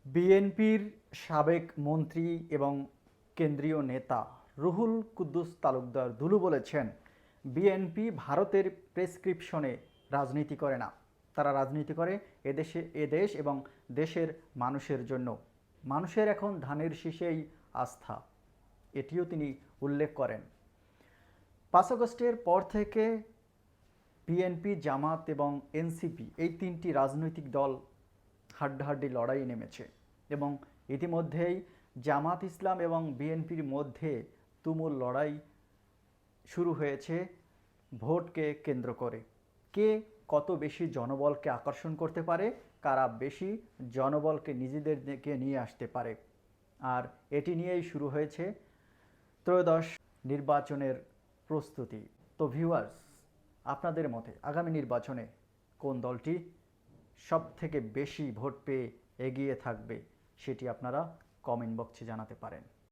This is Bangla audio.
বিএনপির সাবেক মন্ত্রী এবং কেন্দ্রীয় নেতা রুহুল কুদ্দুস তালুকদার দুলু বলেছেন, বিএনপি ভারতের প্রেসক্রিপশনে রাজনীতি করে না। তারা রাজনীতি করে এদেশ এবং দেশের মানুষের জন্য। মানুষের এখন ধানের শীষেই আস্থা, এটিও তিনি উল্লেখ করেন। ৫ আগস্টের পর থেকে বিএনপি, জামাত এবং এনসিপি এই তিনটি রাজনৈতিক দল হাড্ডাহাড্ডি লড়াইয়ে নেমেছে এবং ইতিমধ্যেই জামাত ইসলাম এবং বিএনপির মধ্যে তুমুল লড়াই শুরু হয়েছে ভোটকে কেন্দ্র করে। কে কত বেশি জনবলকে আকর্ষণ করতে পারে, কারা বেশি জনবলকে নিজেদের দিকে নিয়ে আসতে পারে, আর এটি নিয়েই শুরু হয়েছে ত্রয়োদশ নির্বাচনের প্রস্তুতি। তো ভিউয়ার্স, আপনাদের মতে আগামী নির্বাচনে কোন দলটি সবথেকে বেশি ভোট পেয়ে এগিয়ে থাকবে সেটি আপনারা কমেন্ট বক্সে জানাতে পারেন।